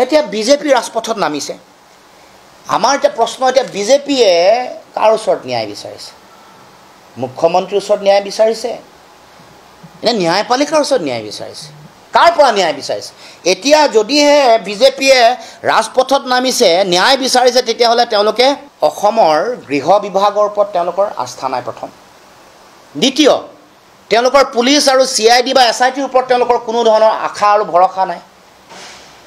এতিয়া বিজেপি ৰাজপথত নামিছে। আমাৰ এতিয়া প্ৰশ্ন, এতিয়া বিজেপিয়ে কাৰ ওচৰত ন্যায় বিচাৰিছে? মুখ্যমন্ত্ৰীৰ ওচৰত ন্যায় বিচাৰিছে নে ন্যায়পালিকাৰ ওচৰত ন্যায় বিচাৰিছে? কাৰ পৰা ন্যায় বিচাৰিছে? এতিয়া যদিহে বিজেপিয়ে ৰাজপথত নামিছে, ন্যায় বিচাৰিছে, তেতিয়াহ'লে তেওঁলোকে অসমৰ গৃহ বিভাগৰ ওপৰত তেওঁলোকৰ আস্থা নাই প্ৰথম। দ্বিতীয়, তেওঁলোকৰ পুলিচ আৰু CID বা SITৰ ওপৰত তেওঁলোকৰ কোনো ধৰণৰ আশা আৰু ভৰসা নাই।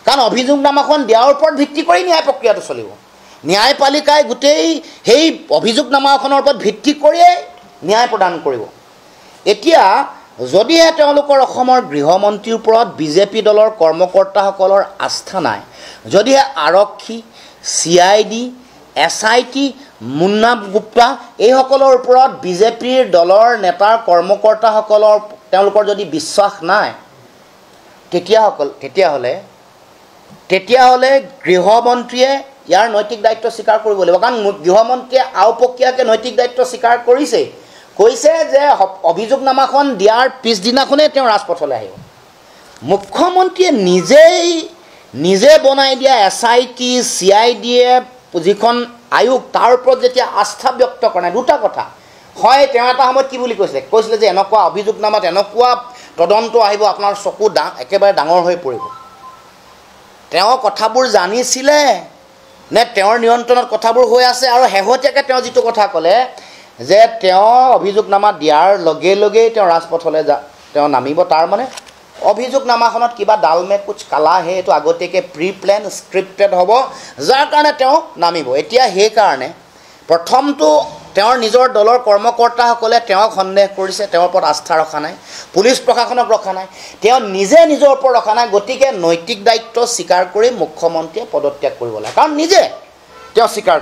কাৰণ অভিযোগনামাখন দিয়াৰ ওপৰত ভিত্তি কৰি ন্যায় প্ৰক্ৰিয়াটো চলিব। ন্যায়পালিকাই গোটেই সেই অভিযোগনামাখনৰ ওপৰত ভিত্তি কৰিয়েই ন্যায় প্ৰদান কৰিব। এতিয়া যদিহে তেওঁলোকৰ অসমৰ গৃহমন্ত্ৰীৰ ওপৰত বিজেপি দলৰ কৰ্মকৰ্তাসকলৰ আস্থা নাই, যদিহে আৰক্ষী, CID, SIT, মুন্না গুপ্তা এইসকলৰ ওপৰত বিজেপিৰ দলৰ নেতাৰ কৰ্মকৰ্তাসকলৰ তেওঁলোকৰ যদি বিশ্বাস নাই, তেতিয়াহ'লে গৃহমন্ত্ৰীয়ে ইয়াৰ নৈতিক দায়িত্ব স্বীকাৰ কৰিব লাগিব। কাৰণ গৃহমন্ত্ৰীয়ে আওপকীয়াকৈ নৈতিক দায়িত্ব স্বীকাৰ কৰিছে, কৈছে যে অভিযোগনামাখন দিয়াৰ পিছদিনাখনেই তেওঁ ৰাজপথলৈ আহিব। মুখ্যমন্ত্ৰীয়ে নিজে বনাই দিয়া SIT, CIDয়ে যিখন আয়োগ, তাৰ ওপৰত যেতিয়া আস্থা ব্যক্ত কৰা নাই, দুটা কথা হয়। তেওঁ এটা সময়ত কি বুলি কৈছিলে যে এনেকুৱা অভিযোগনামাত এনেকুৱা তদন্ত আহিব, আপোনাৰ চকু একেবাৰে ডাঙৰ হৈ পৰিব। তেওঁ কথাবোৰ জানিছিলে নে তেওঁৰ নিয়ন্ত্ৰণত কথাবোৰ হৈ আছে? আৰু শেহতীয়াকৈ তেওঁ যিটো কথা ক'লে যে তেওঁ অভিযোগনামা দিয়াৰ লগে লগেই তেওঁ ৰাজপথলৈ তেওঁ নামিব, তাৰ মানে অভিযোগনামাখনত কিবা ডালমে কুচ কালা হে, এইটো আগতীয়াকৈ প্ৰিপ্লেন স্ক্ৰিপ্টেড হ'ব, যাৰ কাৰণে তেওঁ নামিব। এতিয়া সেইকাৰণে প্ৰথমটো তেওঁৰ নিজৰ দলৰ কৰ্মকৰ্তাসকলে তেওঁক সন্দেহ কৰিছে, তেওঁৰ ওপৰত আস্থা ৰখা নাই, পুলিচ প্ৰশাসনক ৰখা নাই, তেওঁ নিজে নিজৰ ওপৰত ৰখা নাই। গতিকে নৈতিক দায়িত্ব স্বীকাৰ কৰি মুখ্যমন্ত্ৰীয়ে পদত্যাগ কৰিব লাগে, কাৰণ নিজে তেওঁ স্বীকাৰ কৰে।